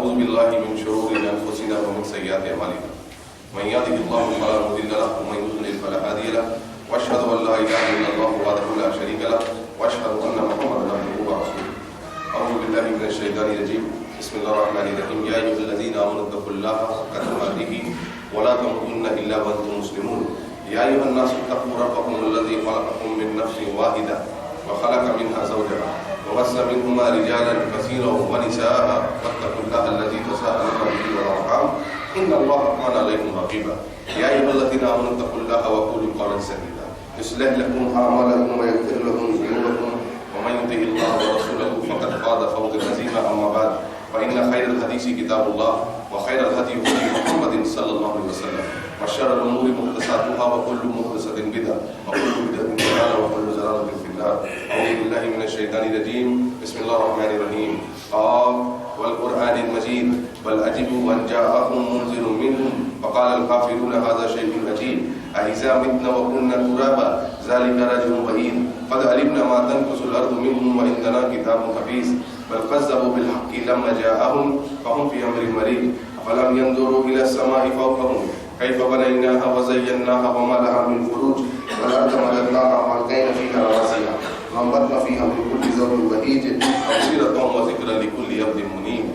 ونعوذ بالله من شرور أنفسنا ومن سيئات أعمالنا من يهده الله فلا مضل له ومن يضلل فلا هادي له وأشهد أن لا إله إلا الله وحده لا شريك له وأشهد أن محمدا عبده ورسوله. أعوذ بالله من الشيطان الرجيم. بسم الله الرحمن الرحيم. يا أيها الذين آمنوا اتقوا الله حق تقاته ولا تموتن إلا وأنتم مسلمون. يا أيها الناس اتقوا ربكم الذي خلقكم من نفس واحدة وخلق منها زوجها وبث منهما رجالا كثيرا ونساء واتقوا الله الذي تساءلون به والأرحام إن الله كان عليكم رقيبا. يا أيها الذين آمنوا اتقوا الله وقولوا قولا سديدا يصلح لكم أعمالكم ويغفر لكم ذنوبكم ومن يطع الله ورسوله فقد فاز فوزا عظيما. أما بعد فإن خير الحديث كتاب الله وخير الهدي هدي محمد صلى الله عليه وسلم وشر الأمور محدثاتها وكل محدثة بدعة وكل بدعة ضلالة وكل ضلالة في النار. أعوذ بالله من الشيطان الرجيم. بسم الله الرحمن الرحيم. قاف والقرآن المجيد بل عجبوا أن جاءهم منذر منهم وقال الكافرون هذا شيء عجيب أإذا متنا وكنا ترابا ذلك رجل بعيد قد علمنا ما تنقص الأرض منهم وعندنا كتاب حفيظ بل كذبوا بالحق لما جاءهم فهم في أمر مريض أفلم ينظروا إلى السماء فوقهم كيف بنيناها وزيناها وما لها من فروج والأرض مددناها وألقينا فيها رواسي وأنبتنا فيها من كل زوج بهيج تبصرة وذكرى لكل عبد منيب.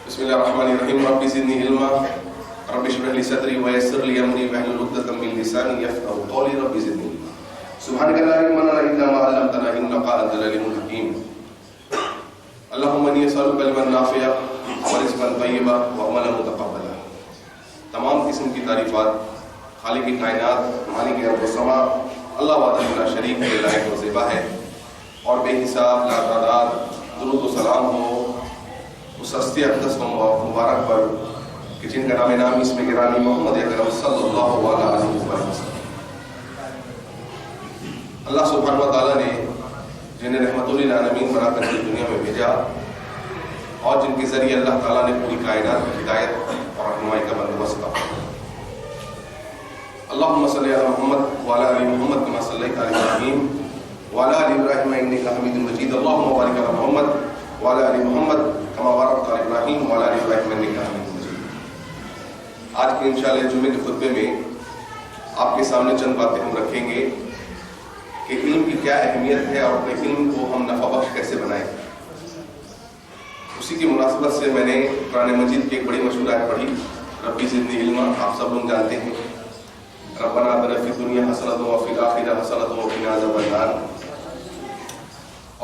بسم الله الرحمن الرحيم. رب زدني علما رب اشرح لي صدري ويسر لي أمري واحلل عقدة من لساني يفقهوا قولي رب زدني علما. سبحانك لا علم لنا إلا ما علمتنا إنك أنت العليم الحكيم. اللهم إني أسألك علما نافعا ورزقا طيبا وعملا متقبلا. تمام قسم کی تعریفات خالق کائنات مالک ارض و سما اللہ وحدہ لا شریک کے لائق و زیبا ہے اور بے حساب لا تعداد درود و سلام ہو اس ہستی اقدس و مبارک پر کہ جن کا نام نام اس میں گرامی محمد اکرم صلی اللہ علیہ وسلم. اللہ سبحانہ و تعالیٰ نے جنہیں رحمت للعالمین بنا کر دنیا میں بھیجا اور جن کے ذریعے اللہ تعالیٰ نے پوری کائنات کی ہدایت اور رہنمائی کا بندوبست کیا. اللہم صلی علی محمد وعلی آل محمد کما صلیت علی ابراہیم وعلی آل ابراہیم انک حمید مجید. اللہم بارک علی محمد وعلی آل محمد کما بارکت علی ابراہیم وعلی آل ابراہیم انک حمید مجید. آج کے انشاءاللہ جمعے کے خطبے میں آپ کے سامنے چند باتیں ہم رکھیں گے کہ علم کی کیا اہمیت ہے اور اپنے علم کو ہم نفع بخش کیسے بنائیں. اسی کی مناسبت سے میں نے قرآن مجید کی ایک بڑی مشہور آیت پڑھی ربی زدنی علما. آپ سب لوگ جانتے ہیں ربنا آتنا فی الدنیا حسنۃ وفی الآخرۃ حسنۃ وقنا عذاب النار.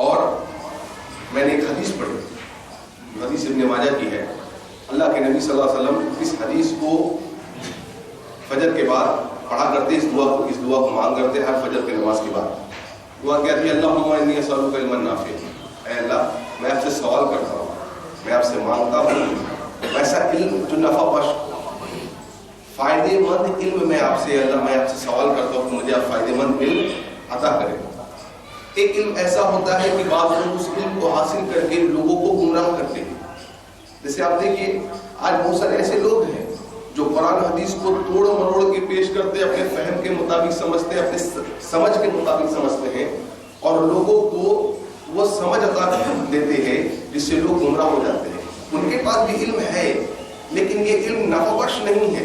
اور میں نے ایک حدیث پڑھی حدیث ابن ماجہ کی ہے. اللہ کے نبی صلی اللہ علیہ وسلم اس حدیث کو فجر کے بعد پڑھا کرتے. اس دعا کو مانگ کرتے ہر فجر کی نماز کے بعد. دعا کیا تھی اللہم انی اسألک علما نافعا. اے اللہ میں آپ سے سوال کرتا ہوں میں آپ سے مانگتا ہوں ایسا علم جو نفع بخش فائدے مند علم میں آپ سے اللہ میں آپ سے سوال کرتا ہوں کہ مجھے آپ فائدے مند علم عطا کریں. ایک علم ایسا ہوتا ہے کہ بعض لوگ اس علم کو حاصل کر کے لوگوں کو گمراہ کرتے ہیں. جیسے آپ دیکھیے آج بہت سارے ایسے لوگ ہیں جو قرآن حدیث کو توڑ مروڑ کے پیش کرتے اپنے فہم کے مطابق سمجھتے اپنے سمجھ کے مطابق سمجھتے ہیں اور لوگوں کو وہ سمجھ عطا دیتے ہیں جس سے لوگ گمراہ ہو جاتے ہیں. ان کے پاس بھی علم ہے لیکن یہ علم نفع بخش نہیں ہے.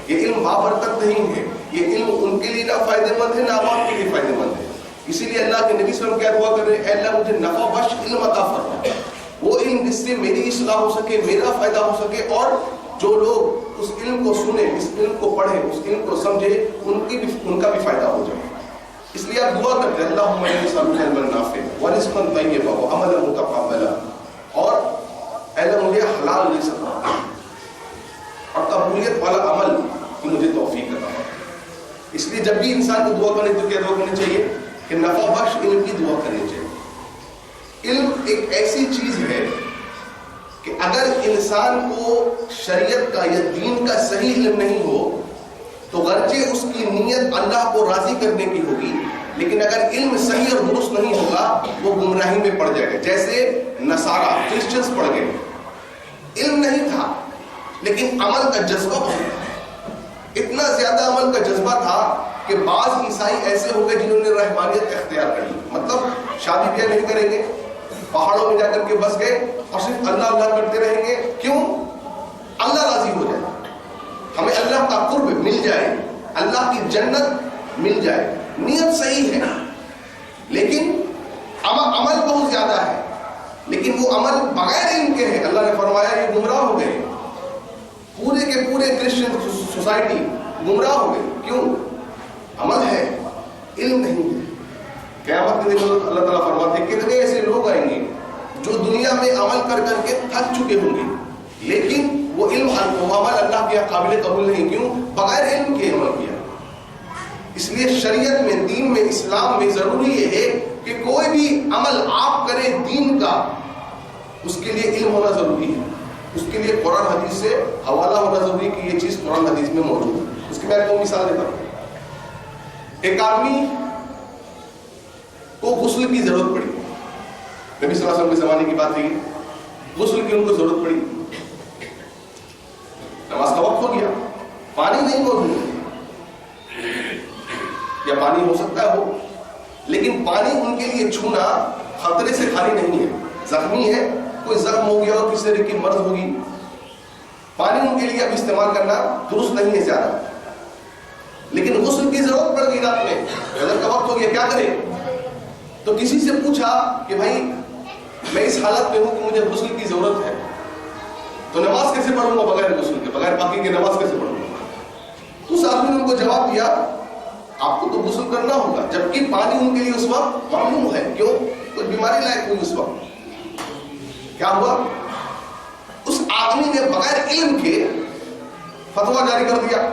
یہ علم بابرکت نہیں ہے. یہ علم ان کے لیے نہ فائدہ مند ہے نہ عوام کے لیے فائدہ مند ہے. اسی لیے اللہ کے نبی صلی اللہ علیہ وسلم کیا دعا کر رہے ہیں اے اللہ مجھے نفع بخش علم عطا فرما. وہ علم جس سے میری اصلاح ہو سکے میرا فائدہ ہو سکے اور جو لوگ اس علم کو سنیں اس علم کو پڑھیں اس علم کو سمجھیں ان کا بھی فائدہ ہو جائے. اس لیے آپ دعا کرتے ہیں اللہم انی اسألک علما نافعا ورزقا طیبا وعملا متقبلا. اور اے اللہ مجھے حلال رزق اور قبولیت والا عمل کی مجھے توفیق عطا. اس لیے جب بھی انسان کو دعا کرنے تو کیا دعا کرنی چاہیے کہ نفع بخش علم کی دعا کرنی چاہیے. علم ایک ایسی چیز ہے کہ اگر انسان کو شریعت کا یا دین کا صحیح علم نہیں ہو تو گرچہ اس کی نیت اللہ کو راضی کرنے کی ہوگی لیکن اگر علم صحیح اور درست نہیں ہوگا وہ گمراہی میں پڑ جائے گا. جیسے نصارہ کرسچنز پڑ گئے علم نہیں تھا لیکن عمل کا جذبہ بہت تھا. اتنا زیادہ عمل کا جذبہ تھا کہ بعض عیسائی ایسے ہو گئے جنہوں نے رحمانیت اختیار کر لی. مطلب شادی بیاہ نہیں کریں گے پہاڑوں میں جا کر کے بس گئے اور صرف اللہ اللہ کرتے رہیں گے. کیوں؟ اللہ راضی ہو جائے, ہمیں اللہ کا قرب مل جائے, اللہ کی جنت مل جائے. نیت صحیح ہے لیکن عمل بہت زیادہ ہے, لیکن وہ عمل بغیر علم کے ہے. اللہ نے فرمایا یہ گمراہ ہو گئے, پورے کے پورے کرسچن سوسائٹی گمراہ ہو گئے. کیوں؟ عمل ہے, علم نہیں ہے. قیامت کے دن اللہ تعالیٰ فرماتے ہیں کتنے ایسے لوگ آئیں گے جو دنیا میں عمل کر کر کے تھک چکے ہوں گے, لیکن وہ علم عمل اللہ کے قابل قبول نہیں. کیوں؟ بغیر علم کے عمل کیا. اس لیے شریعت میں, دین میں, اسلام میں ضروری یہ ہے کہ کوئی بھی عمل آپ کریں دین کا, اس کے لیے علم ہونا ضروری ہے. اس کے لیے قرآن حدیث سے حوالہ ہونا ضروری ہے کہ یہ چیز قرآن حدیث میں موجود ہے. اس کی میں آپ کو مثال دیتا ہوں. ایک آدمی کو غسل کی ضرورت پڑی, نبی صلی اللہ علیہ وسلم کے زمانے کی بات ہے, غسل کی ان کو ضرورت پڑی. نماز کا وقت ہو گیا, پانی نہیں موجود, یا پانی ہو سکتا ہے ہو, لیکن پانی ان کے لیے چھونا خطرے سے خالی نہیں ہے. زخمی ہے, کوئی زخم ہو گیا اور کسی طرح کی مرض ہوگی, پانی ان کے لیے اب استعمال کرنا درست نہیں ہے زیادہ. لیکن غسل کی ضرورت پڑ گئی رات میں, فجر کا وقت ہو گیا, کیا کرے؟ تو کسی سے پوچھا کہ بھائی میں اس حالت میں ہوں کہ مجھے غسل کی ضرورت ہے, تو نماز کیسے پڑھوں گا بغیر غسل کے, بغیر پاکی کے نماز کیسے پڑھوں گا؟ اس آدمی نے ان کو جواب دیا آپ کو تو غسل کرنا ہوگا, جبکہ پانی ان کے لیے اس وقت ممنوع ہے. کیوں؟ کوئی بیماری لائق ہوئی اس وقت. کیا ہوا؟ اس آدمی نے بغیر علم کے فتویٰ جاری کر دیا,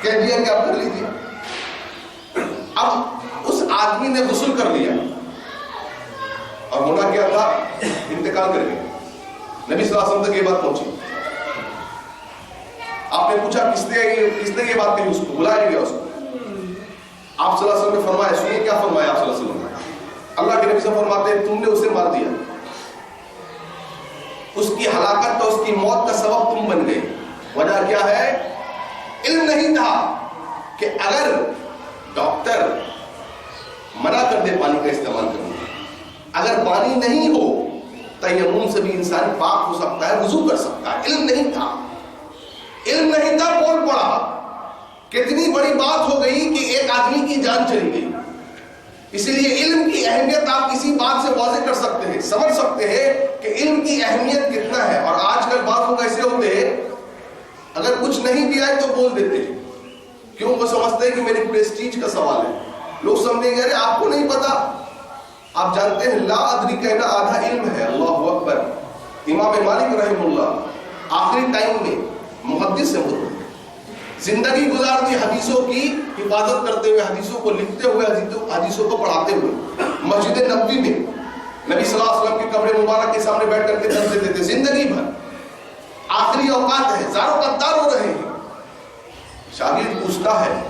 کہہ دیا کہ آپ کر لیجیے. اب اس آدمی نے غسل کر لیا اور ہونا کیا تھا, انتقال کر گیا. نبی صلی اللہ علیہ وسلم تک یہ بات پہنچی. آپ نے پوچھا کس نے یہ بات کہی, اس کو بلایا گیا. اس کو آپ صلی اللہ علیہ وسلم نے فرمایا, سنیے کیا فرمایا آپ صلی اللہ علیہ وسلم نے. اللہ کے نبی صلی اللہ علیہ وسلم فرماتے ہیں تم نے اسے مار دیا, اس کی ہلاکت اور اس کی موت کا سبب تم بن گئے. وجہ کیا ہے؟ علم نہیں تھا کہ اگر ڈاکٹر منع کر دے پانی کا استعمال کرنے, اگر پانی نہیں ہو تیمم سے بھی انسان پاک ہو سکتا ہے, وضو کر سکتا ہے. علم نہیں تھا, علم نہیں تھا, بول پڑا. کتنی بڑی بات ہو گئی کہ ایک آدمی کی جان چلی گئی. اسی لیے علم کی اہمیت آپ کسی بات سے واضح کر سکتے ہیں, سمجھ سکتے ہیں کہ علم کی اہمیت کتنا ہے. اور آج کل بات لوگ ایسے ہوتے ہیں اگر کچھ نہیں بھی آئے تو بول دیتے ہیں. کیوں؟ وہ سمجھتے ہیں کہ میری پریسٹیج کا سوال ہے. لوگ سمجھیں گے ارے آپ کو نہیں پتا. آپ جانتے ہیں لا ادری کہنا آدھا علم ہے. اللہ اکبر. امام مالک رحمہ اللہ آخری ٹائم میں محدث سے ہوتے, زندگی گزار دی حدیثوں کی حفاظت کرتے ہوئے, حدیثوں کو لکھتے ہوئے, حدیثوں کو پڑھاتے ہوئے. مسجد نبوی میں نبی صلی اللہ علیہ وسلم کی قبر مبارک کے سامنے بیٹھ کر کے درس دیتے تھے. زندگی بھر آخری اوقات ہے, زاروں قطار ہو رہے ہیں. شاگرد پوچھتا ہے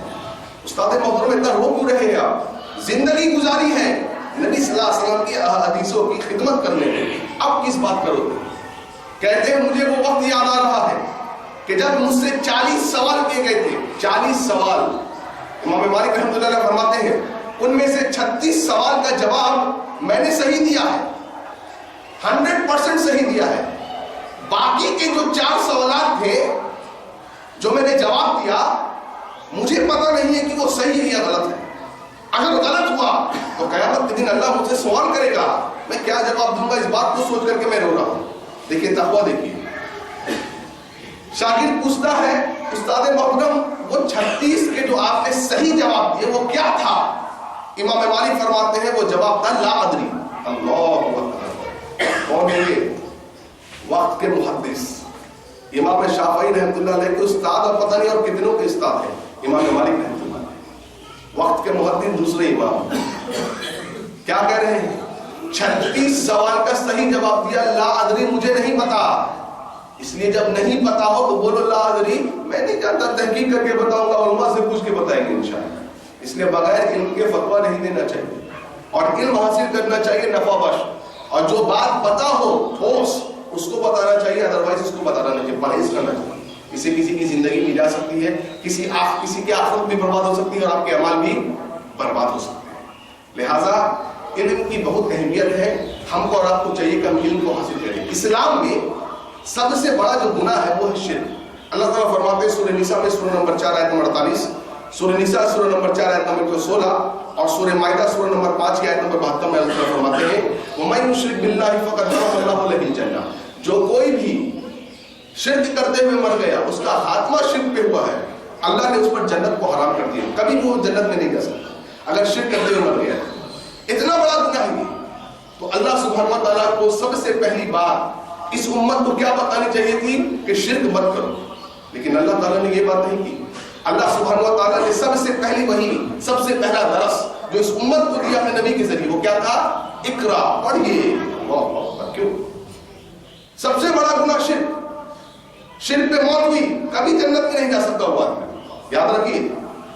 استاد محترم اتنا رو کیوں رہے ہیں آپ؟ زندگی گزاری ہے نبی صلی اللہ علیہ وسلم کی حدیثوں کی خدمت کرنے میں, اب کس بات کرو گے؟ کہتے ہیں مجھے وہ وقت یاد آ رہا ہے کہ جب مجھ سے 40 سوال کیے گئے تھے. 40 سوال. امام مالک رحمۃ اللہ علیہ فرماتے ہیں ان میں سے 36 سوال کا جواب میں نے صحیح دیا ہے, 100% صحیح دیا ہے. باقی کے جو 4 سوالات تھے جو میں نے جواب دیا, مجھے پتہ نہیں ہے کہ وہ صحیح ہے یا غلط ہے. اگر غلط ہوا تو قیامت کے دن اللہ مجھ سے سوال کرے گا, میں کیا جواب دوں گا؟ اس بات کو سوچ کر کے میں رو رہا ہوں. دیکھیے تقویٰ, دیکھیے. شاگرد پوچھتا ہے استاد محترم وہ 36 کے جو آپ نے صحیح جواب دیے وہ کیا تھا؟ امام مالک فرماتے ہیں وہ جواب تھا لا ادری. اللہ اکبر. کون ہے یہ؟ وقت کے محدث امام شافعی رحمۃ اللہ علیہ کے استاد, اور پتہ نہیں اور کتنوں کے استاد ہیں امام مالک رحمۃ اللہ علیہ. وقت کے محدث دوسرے امام کیا کہہ رہے ہیں؟ 36 سوال کا صحیح جواب دیا, لا ادری مجھے نہیں پتا. اس لیے جب نہیں پتا ہو تو بولو لا ادری میں نہیں جانتا, تحقیق کر کے بتاؤں گا, علماء سے پوچھ کے بتائیں گے انشاءاللہ. اس لیے بغیر علم کے فتویٰ نہیں دینا چاہیے, اور علم حاصل کرنا چاہیے نفع بخش. اور جو بات پتا ہو ٹھوس اس کو بتانا چاہیے, ادروائز اس کو بتانا نہیں چاہیے, پرہیز کرنا چاہیے. اس سے کسی کی زندگی بھی جا سکتی ہے, کسی کی آخرت بھی برباد ہو سکتی ہے, اور آپ کے اعمال بھی برباد ہو سکتے ہیں. لہٰذا علم کی بہت اہمیت ہے. ہم کو اور آپ کو چاہیے کہ ہم علم کو حاصل کریں. اسلام میں سب سے بڑا جو گناہ ہے وہ ہے شرک. اللہ تعالیٰ فرماتے ہیں سورہ نساء میں سورہ نمبر 4 آیت نمبر 48, سورہ نساء سورہ نمبر 4 آیت نمبر 16 اور سورہ مائدہ سورہ نمبر 5 کی آیت نمبر 72 میں اللہ تعالیٰ فرماتے ہیں وَمَن يُشْرِكْ بِاللَّهِ فَقَدْ حَرَمَ اللَّهُ عَلَيْهِ الْجَنَّةَ. جو کوئی بھی شرک کرتے ہوئے مر گیا, اس کا خاتمہ شرک پہ ہوا ہے, اللہ نے اس پر جنت کو حرام کر دیا, کبھی بھی وہ جنت میں نہیں جا سکتا اگر شرک کرتے ہوئے مر گیا. اتنا بڑا گناہ ہے. تو اللہ سبحانہ و تعالیٰ کو سب سے پہلی بات اس امت کو کیا بتانی چاہیے تھی کہ شرک مت کرو, لیکن اللہ تعالیٰ نے یہ بات نہیں کی. اللہ سبحانہ و تعالیٰ نے سب سے پہلی وحی, سب سے پہلا درس جو اس امت کو دیا اپنے نبی کے ذریعے, وہ کیا تھا؟ اقرا, پڑھیے. کیوں؟ سب سے بڑا گناہ شرک. شرک پہ موت ہوئی, کبھی جنت میں نہیں جا سکتا وہ آدمی. یاد رکھیے,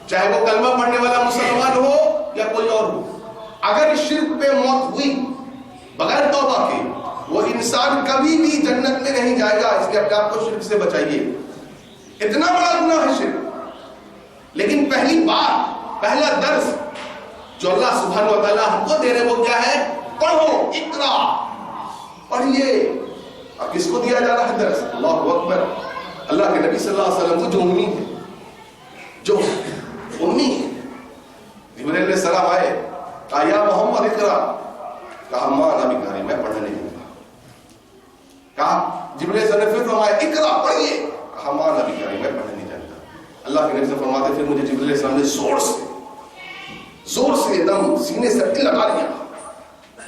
چاہے وہ کلمہ پڑھنے والا مسلمان ہو یا کوئی اور ہو, اگر شرک پہ موت ہوئی بغیر توبہ کے, وہ انسان کبھی بھی جنت میں نہیں جائے گا. اس لیے اپنے آپ کو شرک سے بچائیے. اتنا بڑا گناہ ہے شرک. لیکن پہلی بات, پہلا درس جو اللہ سبحانہ و تعالیٰ ہم کو دے رہے وہ کیا ہے؟ پڑھو, اقرا, پڑھیے. اور کس کو دیا جا رہا ہے درس؟ اللہ اکبر, اللہ کے نبی صلی اللہ علیہ وسلم کو جو امی ہے, جو امی ہے. جبریل علیہ السلام آئے, کہا یا محمد اقرا, کہا ماں نبی کاری میں پڑھنے نہیں جانتا. کہا جبریل علیہ السلام پھر فرمایا اقرا, پڑھیے, کہا ماں نبی کاری میں پڑھنے نہیں جانتا. اللہ کے نبی سے فرماتے پھر مجھے جبریل علیہ السلام نے زور سے دم سینے سے لگا لیا.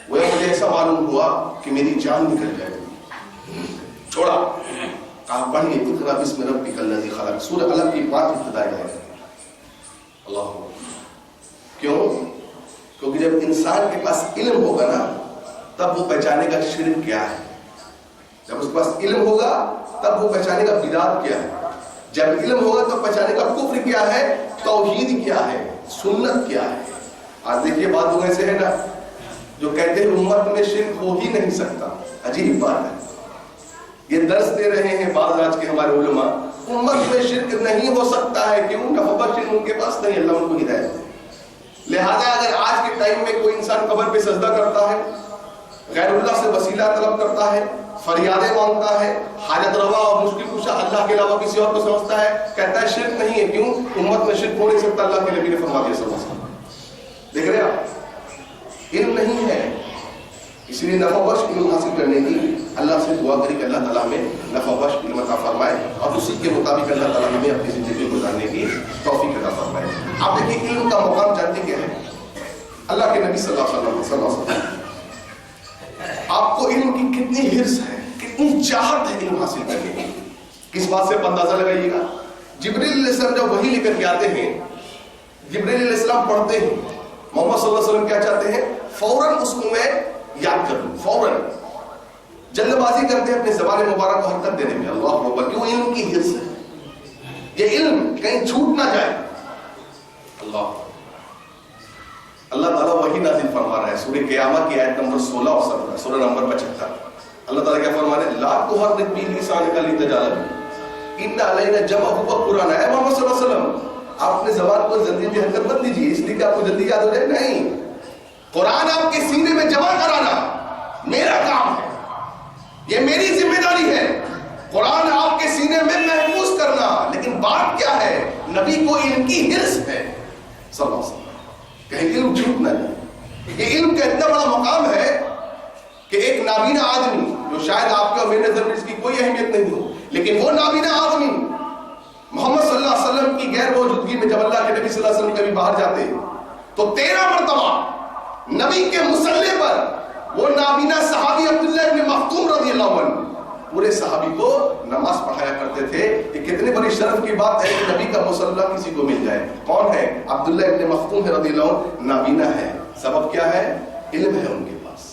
وہ مجھے ایسا معلوم ہوا کہ میری جان نکل جائے گی. چھوڑا, کہا پڑھیے اقرا بسم ربک الذی خلق, سورہ قلم کی 5 ابتدائی ہے. اللہ, کیوں؟ کیونکہ جب انسان کے پاس علم ہوگا نا تب وہ پہچانے گا شرک کیا ہے. جب اس کے پاس علم ہوگا تب وہ پہچانے گا بدعت کیا ہے. جب علم ہوگا تو پہچانے کا کفر کیا ہے, توحید کیا ہے, سنت کیا ہے. آج دیکھیے بات لوگ ایسے ہے نا جو کہتے ہیں امت میں شرک ہو ہی نہیں سکتا. عجیب بات ہے. یہ درس دے رہے ہیں بعض آج کے ہمارے علماء, امت میں شرک نہیں ہو سکتا ہے. کیوں؟ نفبت شرک ان کے پاس نہیں, اللہ ان کو ہدایت دے. لہذا اگر آج کے ٹائم میں کوئی انسان قبر پہ سجدہ کرتا ہے, غیر اللہ سے وسیلہ طلب کرتا ہے, فریادیں مانگتا ہے, حاجت روا اور مشکل کشا اللہ کے علاوہ کسی اور کو سمجھتا ہے, کہتا ہے شرک نہیں ہے. کیوں؟ امت میں شرک ہو نہیں سکتا, اللہ کے نبی نے فرما دیا صلی اللہ علیہ وسلم. دیکھ رہے آپ, علم نہیں ہے, اس لیے نفع بخش علم حاصل کرنے کی اللہ سے دعا کری کہ اللہ تعالیٰ ہمیں نفع بخش علم عطا فرمائے اور اسی کے مطابق اللہ تعالیٰ ہمیں اپنی زندگی گزارنے کی توفیق عطا فرمائے. آپ دیکھیے علم کا مقام جانتے کیا ہے؟ اللہ کے نبی صلی اللہ علیہ وسلم, آپ کو علم کی کتنی حرص ہے, کتنی چاہت ہے علم حاصل کرنے کی. کس بات سے اندازہ لگائیے گا. جبریل علیہ السلام جب وحی لے کر کے آتے ہیں, جبریل علیہ السلام پڑھتے ہیں, محمد صلی اللہ علیہ وسلم کیا چاہتے ہیں؟ فوراً اس کو میں یاد کر لوں, فوراً جلد بازی کرتے ہیں اپنی زبان مبارک کو حرکت دینے میں. اللہ اکبر, کیوں؟ علم کی حرص ہے. یہ علم کہیں چھوٹ نہ جائے. اللہ تعالیٰ وہی نازل فرما رہا ہے سورہ قیامت کی آیت نمبر 16 اور 17, سورہ نمبر 75. اللہ تعالیٰ کیا فرما رہے ہیں؟ لا تحرک به لسانک لتجهر به ان علینا جمعہ وقرآن. اے محمد صلی اللہ علیہ وسلم, آپ اپنے زبان کو جلدی حرکت مت دیجیے اس لیے کہ آپ کو جلدی یاد ہو جائے. نہیں, قرآن آپ کے سینے میں جمع کرانا میرا کام ہے, یہ میری ذمہ داری ہے. قرآن آپ کے سینے میں محفوظ کرنا. لیکن بات کیا ہے؟ نبی کو علم کی حرص ہے صلی اللہ علیہ وسلم, کہیں علم چھوٹ نہ جائے. یہ علم کا اتنا بڑا مقام ہے کہ ایک نابینا آدمی جو شاید آپ کے اور میرے نظر میں اس کی کوئی اہمیت نہیں ہو, لیکن وہ نابینا آدمی محمد صلی اللہ علیہ وسلم کی غیر موجودگی میں جب اللہ کے نبی صلی اللہ علیہ وسلم کبھی باہر جاتے تو 13 مرتبہ نبی کے مصلے پر وہ نابینا صحابی عبداللہ ابن مختوم رضی اللہ عنہ پورے صحابی کو نماز پڑھایا کرتے تھے. یہ کتنے بڑی شرف کی بات ہے کہ نبی کا مصلی کسی کو مل جائے. کون ہے؟ عبداللہ ابن مختوم رضی اللہ عنہ, نابینا ہے. سبب کیا ہے؟ علم ہے ان کے پاس.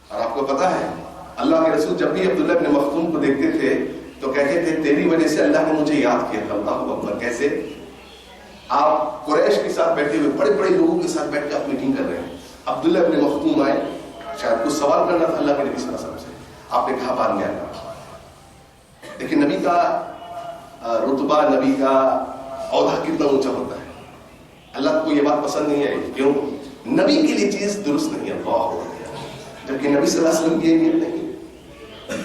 اور آپ کو پتا ہے اللہ کے رسول جب بھی عبداللہ ابن مختوم کو دیکھتے تھے تو کہتے تھے تیری وجہ سے اللہ نے مجھے یاد کیا. اللہ اکبر. کیسے؟ آپ قریش کے ساتھ بیٹھے ہوئے, بڑے بڑے لوگوں کے ساتھ بیٹھ کے آپ میٹنگ کر رہے ہیں. عبداللہ ابن مختوم آئے, شاید کچھ سوال کرنا تھا اللہ کے نبی صلی اللہ علیہ وسلم سے. آپ نے کہا بعد میں آنا. لیکن نبی کا رتبہ, نبی کا عہدہ کتنا اونچا ہوتا ہے. اللہ کو یہ بات پسند نہیں ہے. کیوں؟ نبی کے لیے چیز درست نہیں ہے، اللہ ہو گیا، جبکہ نبی صلی اللہ علیہ وسلم کی یہ نیت نہیں۔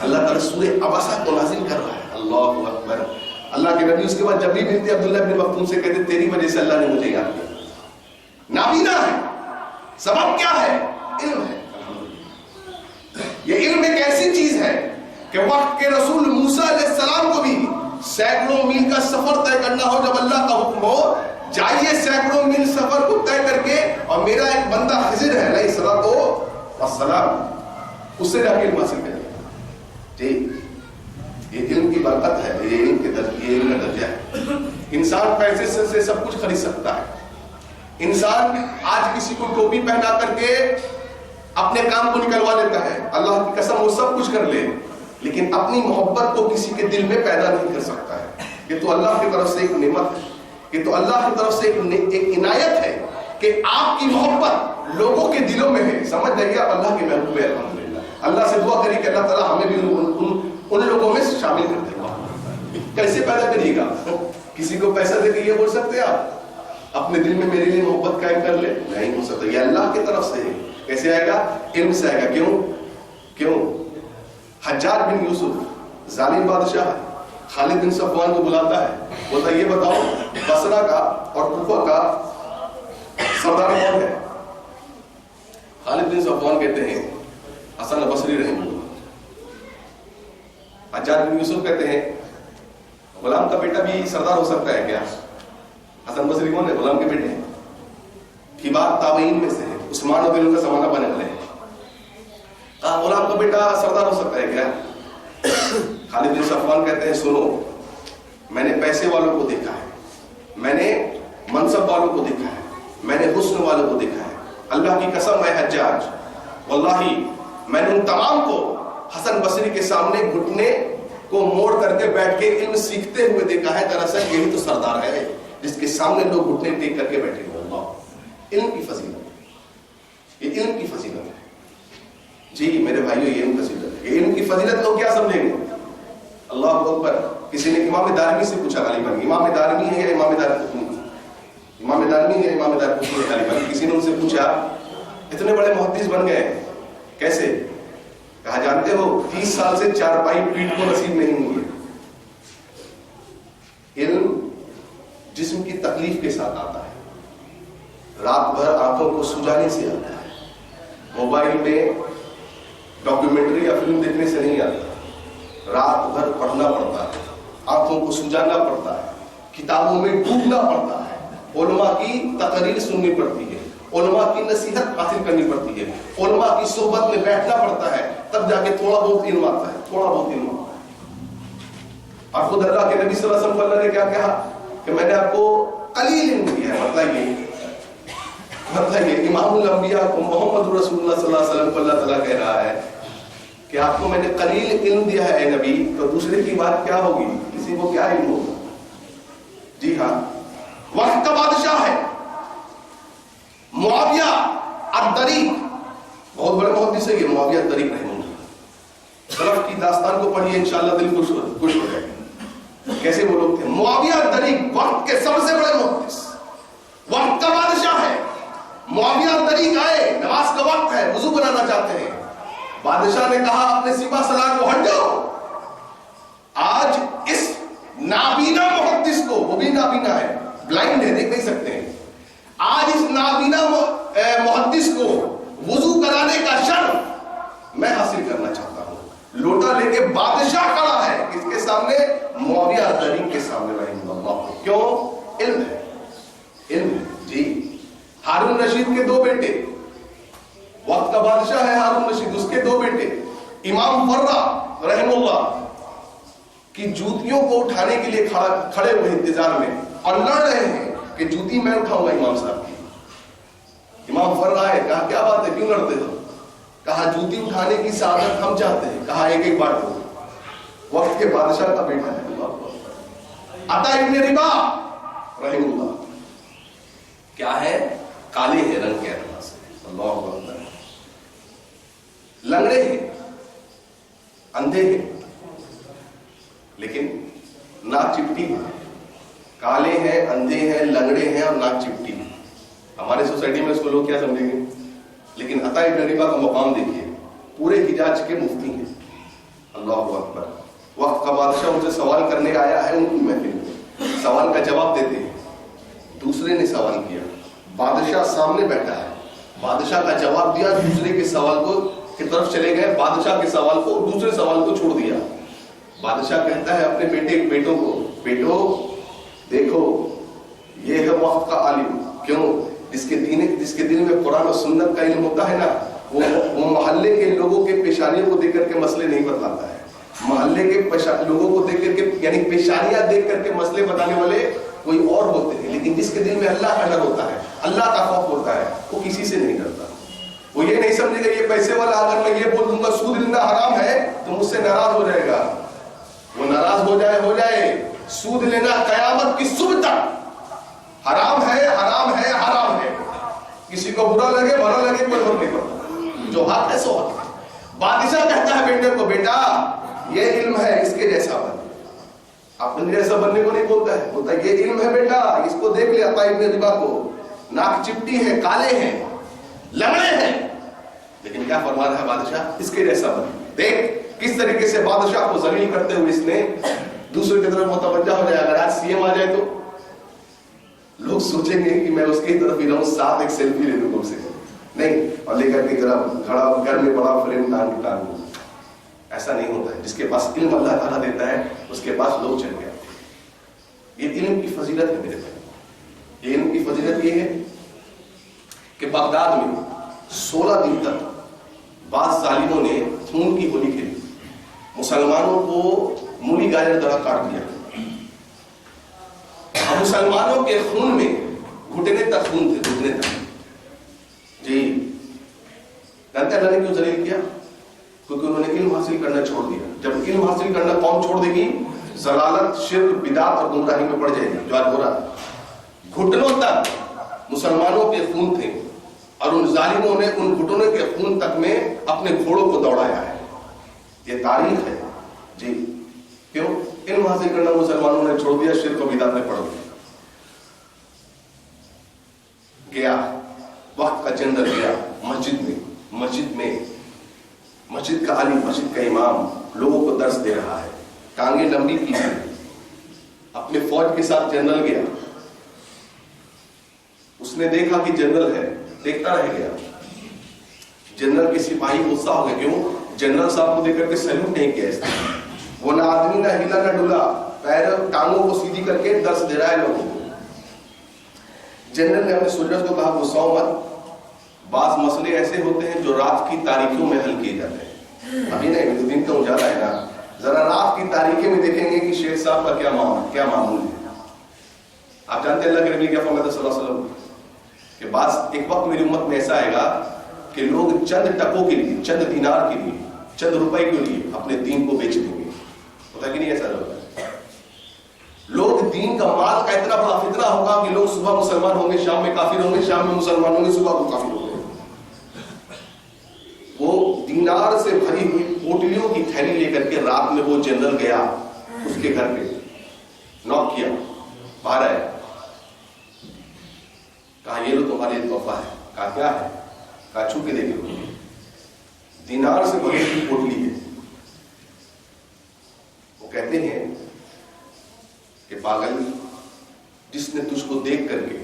اللہ تعالیٰ سورہ عبسہ کو نازل کر رہا ہے، اللہ اکبر۔ اللہ کے نبی اس کے بعد جب بھی ملتے عبداللہ بن مکتوم سے کہتے تیری وجہ سے اللہ نے مجھے یاد کیا۔ نابینا ہے، سبب کیا ہے؟ علم ہے۔ یہ علم ایک ایسی چیز ہے کہ وقت کے رسول موسیٰ علیہ السلام کو بھی سینکڑوں میل کا سفر طے کرنا ہو، جب اللہ کا حکم ہو جائیے سینکڑوں میل سفر کو طے کر کے، اور میرا ایک بندہ خضر ہے علیہ السلام، اس سے جا کے علم حاصل کریں۔ جی یہ علم کی برکت ہے، یہ علم کے درجہ، یہ علم کا درجہ ہے۔ انسان پیسے سے سب کچھ خرید سکتا ہے۔ انسان آج کسی کو ٹوپی پہنا کر کے اپنے کام کو نکلوا لیتا ہے، اللہ کی قسم وہ سب کچھ کر لے، لیکن اپنی محبت کو کسی کے دل میں پیدا نہیں کر سکتا ہے۔ یہ تو اللہ کی طرف سے ایک نعمت ہے، یہ تو اللہ کی طرف سے ایک عنایت ہے کہ آپ کی محبت لوگوں کے دلوں میں ہے۔ سمجھ جائیے آپ اللہ کے محبوب ہیں، الحمدللہ۔ اللہ سے دعا کریے کہ اللہ تعالیٰ ہمیں بھی ان لوگوں میں شامل کر دے۔ کیسے پیدا کریے گا؟ کسی کو پیسہ دے کے یہ بول سکتے ہیں آپ اپنے دل میں میرے لیے محبت قائم کر لے؟ نہیں ہو سکتا، یہ اللہ کی طرف سے ہے۔ کیسے آئے گا؟ علم سے آئے گا۔ کیوں؟ حجاج بن یوسف ظالم بادشاہ ہے، خالد بن صفوان کو بلاتا ہے، بولتا یہ بتاؤ بصرہ کا اور کوفہ کا سردار کون ہے؟ خالد بن صفوان کہتے ہیں حسن بصری رحمہ اللہ۔ حجاج بن یوسف کہتے ہیں غلام کا بیٹا بھی سردار ہو سکتا ہے کیا؟ حسن بصری کون ہے؟ غلام کے بیٹے ہیں، کبار تابعین میں سے ہے، عثمان رضی اللہ کا زمانہ بنے والے ہیں۔ غلام کا بیٹا سردار ہو سکتا ہے کیا؟ خالد بن صفوان کہتے ہیں سنو، میں نے پیسے والوں کو دیکھا ہے، میں نے منصب والوں کو دیکھا ہے، میں نے حسن والوں کو دیکھا ہے، اللہ کی قسم ہے حجاج واللہ میں نے ان تمام کو حسن بصری کے سامنے گھٹنے کو موڑ کر کے بیٹھ کے علم سیکھتے ہوئے دیکھا ہے۔ دراصل یہی تو سردار ہے جس کے سامنے لوگ گھٹنے ٹیک کر کے بیٹھے ہوئے۔ اللہ، علم کی فضیلت، یہ علم کی فضیلت ہے جی میرے بھائیو، یہ علم کی فضیلت ہے۔ یہ علم کی فضیلت لوگ کیا سمجھیں گے؟ اللہ اکبر۔ کسی نے امام دارمی سے پوچھا، غالباً امام دارمی ہے یا امام دارقطنی؟ امام دارمی ہے امام دارقطنی غالباً۔ کسی نے ان سے پوچھا اتنے بڑے محدث بن گئے کیسے؟ کہا جانتے ہو 30 سال سے چارپائی پیٹ کو نصیب نہیں ہوئی ہے۔ علم جسم کی تکلیف کے ساتھ آتا ہے، رات بھر آنکھوں کو سجانے سے آتا ہے، موبائل میں ڈاکیومنٹری یا فلم دیکھنے سے نہیں آتا، رات بھر پڑھنا پڑتا ہے، آنکھوں کو سجانا پڑتا ہے، کتابوں میں ڈوبنا پڑتا ہے، علماء کی تقریر سننی پڑتی ہے، علماء کی نصیحت حاصل کرنی پڑتی ہے، علماء کی صحبت میں بیٹھنا پڑتا ہے، تب جا کے تھوڑا بہت علم آتا ہے، تھوڑا بہت علم آتا ہے۔ اور خود اللہ کے نبی صلی اللہ علیہ وسلم کو اللہ نے کیا کہا کہ میں نے آپ کو قلیل علم دیا ہے۔ مطلب یہ امام الانبیاء کو محمد رسول اللہ صلی اللہ علیہ وسلم کو اللہ تعالیٰ کہہ رہا ہے کہ آپ کو میں نے قلیل علم دیا ہے اے نبی، تو دوسرے کی بات کیا ہوگی؟ کسی کو کیا علم ہوگا؟ جی ہاں، وقت کا بادشاہ ہے معاویہ الدریق، بہت بڑے محدث ہے یہ معاویہ الدریق رحمہ اللہ۔ سلف کی داستان کو پڑھیے انشاءاللہ دل خوش ہو جائے گا۔ کیسے وہ لوگ تھے؟ معاویہ الدریق وقت کے سب سے بڑے محدث، وقت کا بادشاہ ہے۔ معاویہ الدریق آئے، نماز کا وقت ہے، وضو بنانا چاہتے ہیں، بادشاہ نے کہا اپنے سپاہ سالار کو ہٹ جاؤ۔ آج اس نابینا محدث کو، وہ بھی نابینا ہے، بلائنڈ ہے، دیکھ نہیں سکتے ہیں، آج اس نابینا محدث کو وضو کرانے کا شرف میں حاصل کرنا چاہتا ہوں۔ لوٹا لے کے بادشاہ کھڑا ہے کس کے سامنے؟ معاویہ الدریق کے سامنے رحمہ اللہ۔ کیوں؟ علم ہے، علم ہے جی۔ ہارون رشید کے 2 بیٹے، وقت کا بادشاہ ہے ہارون رشید، اس کے 2 بیٹے امام فرہ رحمہ اللہ کی جوتیوں کو اٹھانے کے لیے کھڑے ہوئے انتظار میں، اور لڑ رہے ہیں کہ جوتی میں اٹھاؤں گا امام صاحب کی۔ امام فرہ آئے، کہا کیا بات ہے، کیوں لڑتے ہو؟ کہا جوتی اٹھانے کی سعادت ہم چاہتے ہیں۔ کہا ایک ایک بات ہو، وقت کے بادشاہ کا بیٹا ہے عطا ابن رباح رحمہ اللہ، کیا ہے؟ کالے ہیں رنگ کے اعتبار سے، اللہ اکبر، لنگڑے ہیں، اندھے ہیں، لیکن ناک چپٹی ہے۔ کالے ہیں، اندھے ہیں، لنگڑے ہیں اور ناک چپٹی ہے، ہمارے سوسائٹی میں اس کو لوگ کیا سمجھیں گے؟ لیکن عطا ابن ربیعہ کا مقام دیکھیے، پورے حجاز کے مفتی ہیں. اللہ اکبر. وقت کا بادشاہ ان سے سوال کرنے آیا ہے، ان کی محفل میں سوال کا جواب دیتے ہیں. دوسرے نے سوال کیا، بادشاہ سامنے بیٹھا ہے، بادشاہ کا جواب دیا، دوسرے کے سوال کو کی طرف چلے گئے، بادشاہ کے سوال کو اور دوسرے سوال کو چھوڑ دیا. بادشاہ کہتا ہے اپنے بیٹوں کو، بیٹو دیکھو یہ ہے وقت کا عالم. کیوں؟ جس کے دل میں قرآن و سنت کا علم ہوتا ہے نا، وہ محلے کے لوگوں کے پیشانیوں کو دیکھ کر کے مسئلے نہیں بتلاتا ہے. محلے کے لوگوں کو دیکھ کر کے، یعنی پیشانیاں دیکھ کر کے مسئلے بتانے والے کوئی اور ہوتے ہیں، لیکن جس کے دل میں اللہ کا ڈر ہوتا ہے، اللہ کا خوف ہوتا ہے، وہ کسی سے نہیں ڈرتا. وہ یہ نہیں سمجھے گا یہ پیسے والا اگر میں یہ بول دوں گا سود لینا حرام ہے تو مجھ سے ناراض ہو جائے گا. وہ ناراض ہو جائے. سود لینا قیامت کی صبح تک حرام ہے، حرام ہے، حرام ہے. کسی کو برا لگے بھلا لگے کوئی فرق نہیں پڑتا، جو حق ہے سو حق ہے. بادشاہ کہتا ہے بیٹے کو، بیٹا یہ علم ہے، اس کے جیسا بن. اپنے جیسا بننے کو نہیں بولتا ہے، بولتا ہے یہ علم ہے بیٹا، اس کو دیکھ لے. عطا ابن ربیعہ کو ناک چپٹی ہے، کالے ہیں، لنگڑے ہیں، لیکن کیا فرما رہا ہے بادشاہ؟ اس کے جیسا بن. دیکھ کس طریقے سے بادشاہ کو ذلیل کرتے ہوئے اس نے دوسرے کی طرف متوجہ ہو جائے. اگر آج سی ایم آ جائے تو لوگ سوچیں گے کہ میں اس کی طرف ہی رہوں، ساتھ ایک سیلفی لے لوں سے نہیں، اور لے کر کے ذرا کھڑا گھر میں بڑا فریم ٹانگ. ایسا نہیں ہوتا ہے. جس کے پاس علم اللہ تعالیٰ دیتا ہے اس کے پاس لوگ چل گئے. یہ علم کی فضیلت ہے میرے بھائی. یہ علم کی فضیلت یہ ہے کہ بغداد میں 16 دن تک بعض ظالموں نے خون کی ہولی کھیلی، مسلمانوں کو مولی گاجر طرح کاٹ دیا. مسلمانوں کے خون میں گھٹنے تک خون تھے، گھٹنے تک. جی جانتے اللہ نے کیوں ذلیل کیا؟ کیونکہ انہوں نے علم حاصل کرنا چھوڑ دیا. جب علم حاصل کرنا قوم چھوڑ دے گی، ضلالت، شرک، بدعت اور گمراہی میں پڑ جائے گی، جو آج ہو رہا ہے. گھٹنوں تک مسلمانوں کے خون تھے اور ان ظالموں نے ان گھٹنوں کے خون تک میں اپنے گھوڑوں کو دوڑایا ہے. یہ تاریخ ہے. جی کیوں؟ علم حاصل کرنا مسلمانوں نے چھوڑ دیا، شرک و بدعت میں پڑ گیا. وقت کا جنرل گیا مسجد کا عالم، مسجد کا امام لوگوں کو درس دے رہا ہے، ٹانگیں لمبی کی ہے. اپنے فوج کے ساتھ جنرل گیا، اس نے دیکھا کہ جنرل ہے، دیکھتا رہ گیا. جنرل کے سپاہی غصہ ہو گئے. کیوں؟ جنرل صاحب کو دیکھ کر کے سیلوٹ نہیں کیا. اس نے وہ نہ آدمی نہ ہلا نہ ڈولا، پیر ٹانگوں کو سیدھی کر کے درس دے رہا ہے لوگوں کو. جنرل نے اپنے سولجرز کو کہا غصہ مت، بعض مسئلے ایسے ہوتے ہیں جو رات کی تاریکیوں میں حل کیے جاتے ہیں. ابھی نہیں، دن کا اجالا ہے نا، ذرا رات کی تاریکی میں دیکھیں گے کہ شیخ صاحب کا کیا معمول ہے. آپ جانتے ہیں اللہ کے نبی کیا فرمایا صلی اللہ علیہ وسلم کہ بعض ایک وقت میری امت میں ایسا آئے گا کہ لوگ چند ٹکوں کے لیے، چند دینار کے لیے، چند روپے کے لیے اپنے دین کو بیچ دیں گے. ہوتا کہ نہیں ایسا ہوتا ہے؟ لوگ دین کا مال کا اتنا بڑا فتنہ ہوگا کہ لوگ صبح مسلمان ہوں گے، شام میں کافر ہوں گے، شام میں مسلمان ہوں گے، صبح کو کافر ہوں گے. وہ دینار سے بھری ہوئی پوٹلیوں کی تھیلی لے کر کے رات میں وہ جنرل گیا اس کے گھر پہ، نوک کیا، باہر آیا، کہا یہ لو تمہارے لیے تحفہ ہے. کہا کیا ہے؟ کہا چھو کے دیکھ لو، دینار سے بھری ہوئی پوٹلی ہے. وہ کہتے ہیں کہ پاگل، جس نے تجھ کو دیکھ کر کے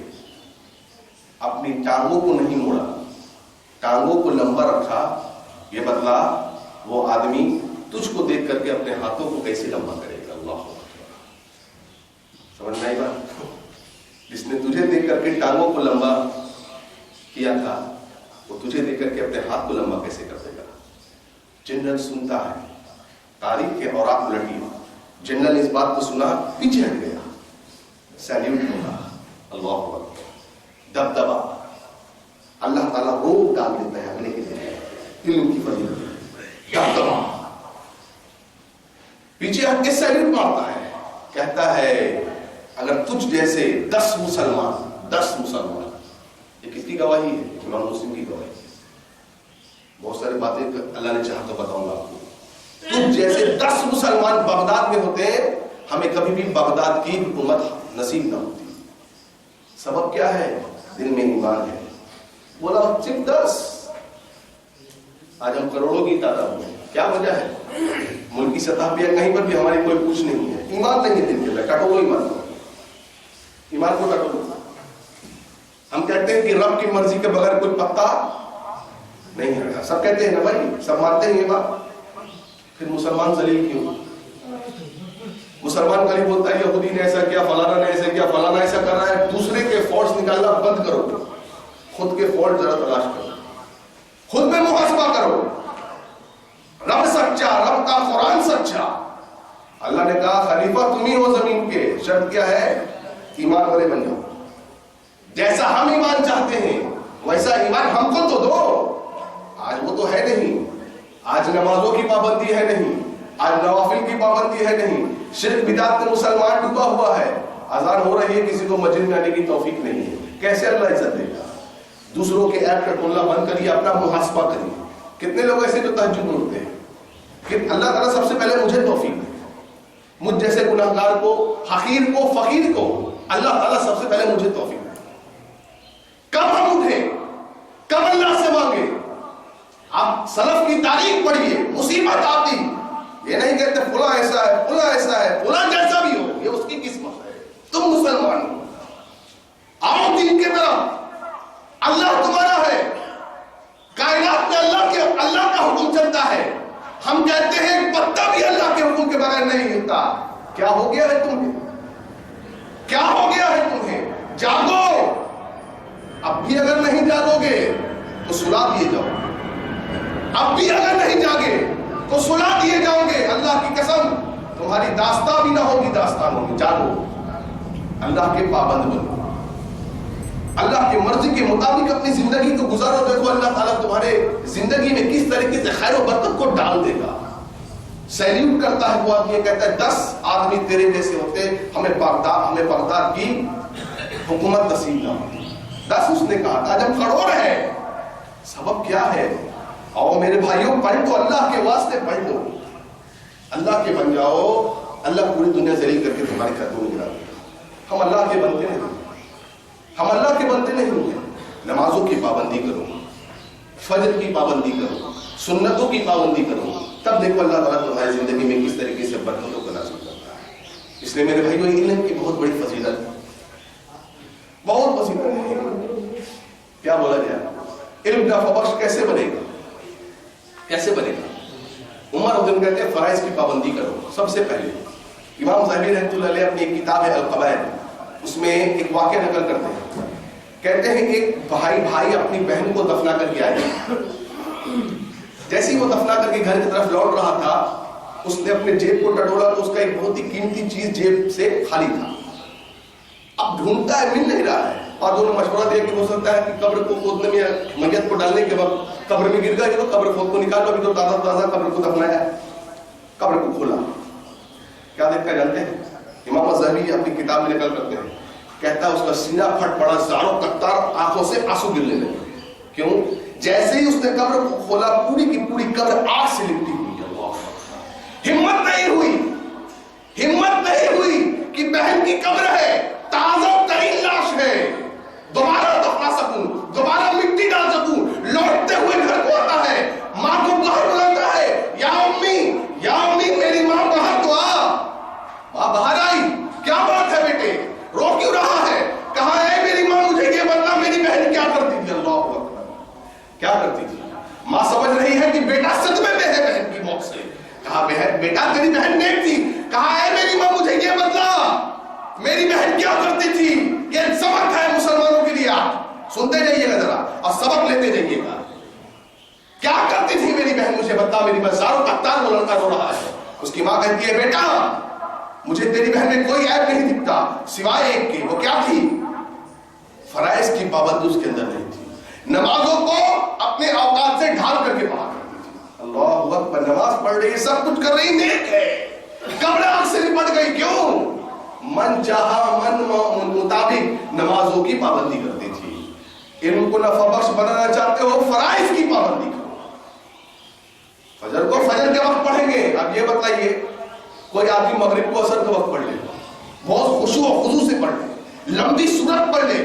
اپنی ٹانگوں کو نہیں موڑا، ٹانگوں کو لمبا رکھا، یہ بتلا وہ آدمی تجھ کو دیکھ کر کے اپنے ہاتھوں کو کیسے لمبا کرے گا. اللہ سمجھ میں آئی بات؟ جس نے تجھے دیکھ کر کے ٹانگوں کو لمبا کیا تھا، وہ تجھے دیکھ کر کے اپنے ہاتھ کو لمبا کیسے کر دے گا. جنرل سنتا ہے، تاریخ کے اوراق الٹی. جنرل نے اس بات کو سنا، پیچھے ہٹ گیا، سیلیوٹ ہوگا. اللہ اکبر. دبدبا اللہ تعالیٰ روک ڈال دیتا ہے اگلے کے لیے. علم کی فضیلت، دبدبا. پیچھے ہٹ کے سیلیوٹ مارتا ہے، کہتا ہے اگر تجھ جیسے 10 مسلمان، یہ کس کی گواہی ہے؟ امام مسلم کی گواہی. بہت ساری باتیں اللہ نے چاہا تو بتاؤں گا آپ کو. تجھ جیسے 10 مسلمان بغداد میں ہوتے ہیں، ہمیں کبھی بھی بغداد کی حکومت نصیب نہ ہوتی. سبب کیا ہے؟ دل میں ایمان ہے. بولا صرف 10. آج ہم کروڑوں کی تعداد میں. کیا وجہ ہے؟ ملک کی سطح پہ کہیں پر بھی ہماری کوئی پوچھ نہیں ہے. ایمان نہیں ہے دل کے اندر. ٹٹولو ایمان کو. ایمان کو ٹٹولو. ہم کہتے ہیں کہ رب کی مرضی کے بغیر کوئی پتا نہیں ہٹا. سب کہتے ہیں نا بھائی, سب مانتے ہیں یہ بات. پھر مسلمان ذلیل کیوں؟ مسلمان کلی بولتا ہے یہودی نے ایسا کیا, فلانا نے ایسا کیا, فلانا ایسا کر رہا ہے. دوسرے کے فالٹس نکالنا بند کرو, خود کے فالٹ ذرا تلاش کرو, خود میں محاسبہ کرو. رب سچا, رب کا قرآن سچا. اللہ نے کہا خلیفہ تم ہی ہو زمین کے. شرط کیا ہے؟ ایمان والے بن جاؤ. جیسا ہم ایمان چاہتے ہیں ویسا ایمان ہم کو تو دو. آج وہ تو ہے نہیں. آج نمازوں کی پابندی ہے نہیں, آج نوافل کی پابندی ہے نہیں. شرک بدعت میں مسلمان ڈوبا ہوا ہے. اذان ہو رہی ہے, کسی کو مسجد میں آنے کی توفیق نہیں ہے. کیسے اللہ عزت دے گا؟ دوسروں کے ایپ کا ٹولنا بند کریے, اپنا محاسبہ کریے. کتنے لوگ ایسے جو تہجد میں اٹھتے ہیں کہ اللہ تعالیٰ سب سے پہلے مجھے توفیق دے. مجھ جیسے گناہگار کو, حقیر کو, فقیر کو اللہ تعالیٰ سب سے پہلے مجھے توفیق دے. کب ہم اٹھیں, کب اللہ سے مانگے. آپ سلف کی تاریخ پڑھیے, مصیبت آتی یہ نہیں کہتے فلاں ایسا ہے, فلاں ایسا ہے, فلاں جیسا بھی ہو, یہ اس کی قسمت ہے. تم مسلمان ہو, آؤ دین کے طرف. اللہ تمہارا ہے. کائنات میں اللہ کا حکم چلتا ہے. ہم کہتے ہیں ایک پتا بھی اللہ کے حکم کے بغیر نہیں ہلتا. کیا ہو گیا ہے تمہیں؟ کیا ہو گیا ہے تمہیں؟ جاگو. اب بھی اگر نہیں جاگو گے تو سلا دیے جاؤ. اب بھی اگر نہیں جاگے تو سلا دیے جاؤ گے. اللہ کی قسم تمہاری داستان بھی نہ ہوگی, داستان ہوگی. جاگو, اللہ کے پابند بنو, اللہ کی مرضی کے مطابق اپنی زندگی کو گزارو. دیکھو اللہ تعالیٰ تمہارے زندگی میں کس طریقے سے خیر و برکت کو ڈال دے گا. سیلیوٹ کرتا ہے وہ آدمی, کہتا ہے 10 آدمی تیرے جیسے ہوتے ہمیں بغداد کی حکومت نصیب نہ ہوتی. 10 اس نے کہا تھا. جب کروڑ ہے, سبب کیا ہے؟ اور میرے بھائیوں پڑھ لو, اللہ کے واسطے پڑھ لو, اللہ کے بن جاؤ. اللہ پوری دنیا ذلیل کر کے تمہارے قدموں میں گرا دے گا. ہم اللہ کے بنتے نہیں, ہم اللہ کے بنتے نہیں ہیں. نمازوں کی پابندی کرو, فجر کی پابندی کرو, سنتوں کی پابندی کرو, تب دیکھو اللہ تعالیٰ تمہاری زندگی میں کس طریقے سے برکتوں کو نصیب کرتا ہے. اس لیے میرے بھائیوں علم کی بہت بڑی فضیلت ہے, بہت فضیلت ہے. کیا بولا گیا؟ علم کا فبخش کیسے بنے گا؟ کیسے بنے گا؟ عمر ابن کہتے ہیں فرائض کی پابندی کرو. سب سے پہلے امام ذہبی رحمۃ اللہ علیہ اپنی ایک کتاب ہے القواعد, اس میں ایک واقعہ نقل کرتے ہیں. کہتے ہیں ایک بھائی اپنی بہن کو دفنا کر کے آئے. جیسے ہی وہ دفنا کر کے گھر کی طرف لوٹ رہا تھا, اس نے اپنے جیب کو ٹٹولا تو اس کا ایک بہت ہی قیمتی چیز جیب سے خالی تھا. اب ڈھونڈتا ہے, مل نہیں رہا ہے. اور دونوں مشورہ دیا کہ ہو سکتا ہے کہ قبر کو کھودنے میں, میت کو ڈالنے کے وقت قبر میں گر گیا, تو قبر کھود کو نکالو, ابھی تو تازہ قبر کو دفنایا. قبر کو کھولا, کیا دیکھا جانتے ہیں؟ امام ذہبی اپنی کتاب میں نقل کرتے ہیں, کہتا ہے اس کا سینہ پھٹ پڑا, زاروں قطار آنکھوں سے آنسو گرنے لگے. کیوں؟ جیسے ہی اس نے قبر کو کھولا, پوری کی پوری قبر آگ سے لپٹی ہوئی. ہمت نہیں ہوئی کہ بہن کی قبر ہے, تازہ ترین لاش ہے, دوبارہ دفنا سکوں, دوبارہ مٹی ڈال سکوں. لوٹتے ہوئے گھر کو آتا ہے, ماں کو باہر بلاتا ہے, یا امی میری ماں باہر تو آ. ماں باہر آئی. کیا بات ہے بیٹے, رو کیوں رہا ہے؟ کہا اے میری ماں مجھے یہ بتلا میری بہن کیا کرتی تھی. اللہ اکبر, کیا کرتی تھی؟ ماں سمجھ رہی ہے کہ بیٹا صدمے میں ہے بہن کی موت سے. کہا بیٹا تیری بہن نیک تھی. کہا اے میری ماں مجھے یہ بتلا میری بہن کیا کرتی تھی. یہ سبق ہے مسلمانوں کے لیے, آپ سنتے جائیے گا ذرا اور سبق لیتے جائیے گا. کیا کرتی تھی میری بہن, مجھے بتا. میری بازاروں کا تار وہ لڑکا رو رہا ہے. اس کی ماں کہتی ہے بیٹا مجھے تیری بہن میں کوئی عیب نہیں دکھتا سوائے ایک کی. وہ کیا تھی؟ فرائض کی پابندی اس کے اندر نہیں تھی. نمازوں کو اپنے اوقات سے ڈھال کر کے پڑھا کرتی تھی. اللہ اکبر, نماز پڑھ رہی ہے, سب کچھ کر رہی, نیک ہے. قبر آنکھ سے لپٹ گئی. کیوں؟ من چاہا من مطابق نمازوں کی پابندی کرتی تھی. علم کو نفع بخش بنانا چاہتے ہو, فرائض کی پابندی کرو. فجر کو فجر کے وقت پڑھیں گے. اب یہ بتائیے, کوئی آدمی مغرب کو عصر کے وقت پڑھ لے, بہت خشوع و خضوع سے پڑھ لے, لمبی سورت پڑھ لے,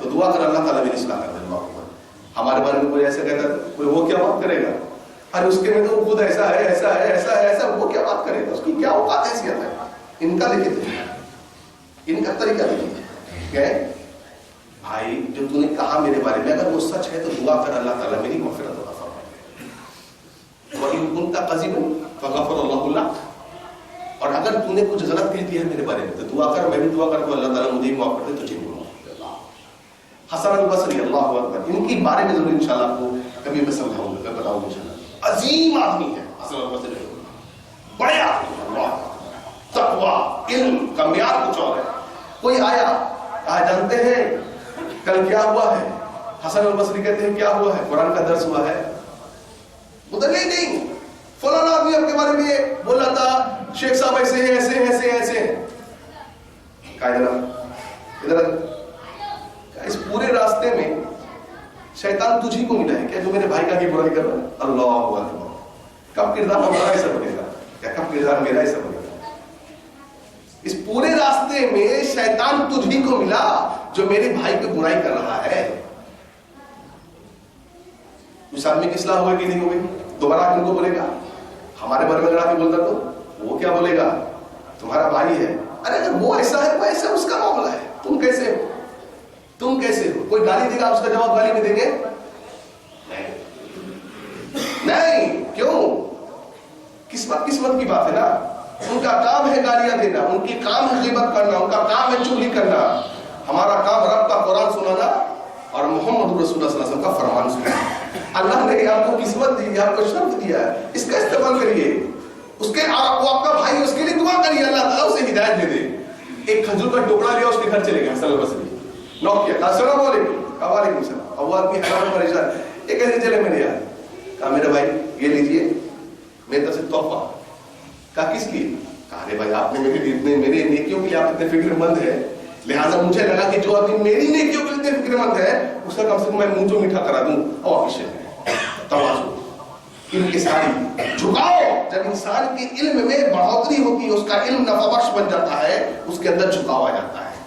تو دعا کر اللہ تعالیٰ میری اصلاح کر دے. ہمارے بارے میں کوئی ایسا کہتا ہے کوئی وہ کیا بات کرے گا؟ ارے اس کے میں تو خود ایسا ہے ایسا ہے ایسا ہے ایسا, وہ کیا بات کرے گا؟ اس کی کیا اوقات حیثیت ہے؟ ان کا دیکھے طریقہ, ان کا طریقہ دیکھیے کیا ہے بھائی. جو تو نے کہا میرے بارے میں اگر وہ سچ ہے تو دعا کر اللہ تعالیٰ میری مغفرت عطا فرمائے. وَإِن كُنتَ كَاذِبًا فَغَفَرَ اللَّهُ لَكَ. اور اگر تو نے کچھ غلط کہہ دیا ہے میرے بارے میں تو دعا کر, میں بھی دعا کرتا ہوں اللہ تعالیٰ مجھے معاف کر دے, تجھے بھی معاف کر دے. حسن البصری اللہ اکبر, ان کی بارے میں ضرور انشاءاللہ آپ کو کبھی میں سمجھاؤں گا, میں بتاؤں گا انشاءاللہ. عظیم آدمی ہے حسن البصری, بڑے آدمی ہے, تقوی علم کا معیار کچھ اور ہے. کوئی آیا کہا جانتے ہیں کل کیا ہوا ہے؟ حسن البصری کہتے ہیں کیا ہوا ہے؟ قرآن کا درس ہوا ہے. ادھر نہیں, فلاں آدمی آپ کے بارے میں بولا تھا شیخ صاحب ایسے ہیں ایسے ہیں ایسے ہیں ایسے ہیں. کہا ادھر اس پورے راستے میں شیطان تجھی کو ملا ہے کیا جو میرے بھائی کا ہی برائی کر رہا ہے؟ اللہ اکبر. کب کردار ہمارا ایسا بنے گا یا کب کردار میرا ایسا بنے گا؟ اس پورے راستے میں شیطان تجھی کو ملا جو میرے بھائی پہ برائی کر رہا ہے. اس آدمی کی اصلاح ہوگی کہ نہیں ہوگی؟ دوبارہ ان کو بولے گا ہمارے بارے میں اگر آ کے بولتا تو وہ کیا بولے گا؟ تمہارا بھائی ہے. ارے اگر وہ ایسا ہے وہ ایسا, اس کا معاملہ ہے, تم کیسے ہو؟ تم کیسے ہو؟ کوئی گالی دے گا اس کا جواب گالی میں دیں گے؟ نہیں. کیوں؟ قسمت کی بات ہے نا. ان کا کام ہے گالیاں دینا, ان کی کام ہے غیبت کرنا, ان کا کام ہے چغلی کرنا. ہمارا کام رب کا قرآن سنانا اور محمد رسول اللہ صلی اللہ علیہ وسلم کا فرمان سنانا. اللہ نے آپ کو قسمت دی, آپ کو شرف دیا ہے, اس کا استعمال کریے. اس کے وہ آپ کا بھائی, اس کے لیے دعا کریے, اللہ تعالیٰ اسے ہدایت دے دے. ایک کھجور کا ٹکڑا لیا, اس کے گھر چلے گئے حسن البصری, نوک کیا, السلام علیکم, وعلیکم السلام. اب وہ آدمی حیران پریشان, یہ کیسے چلے میں نے یار؟ کہا میرے بھائی یہ لیجئے میری طرف سے تحفہ. کہا کس لیے؟ کہا ارے بھائی آپ نے میرے نیکیوں کے لیے آپ اتنے فکر مند ہے, لہٰذا مجھے لگا کہ جو آدمی میری نیکیوں کے لیے اتنے فکر مند ہے اس کا کم سے کم میں منہ تو میٹھا کرا دوں. اور توازو ان کے ساری جھکاؤ. جب انسان کے علم میں بڑھوتری ہوتی ہے, اس کا علم نفع بخش بن جاتا ہے, اس کے اندر جھکاؤ آ جاتا ہے,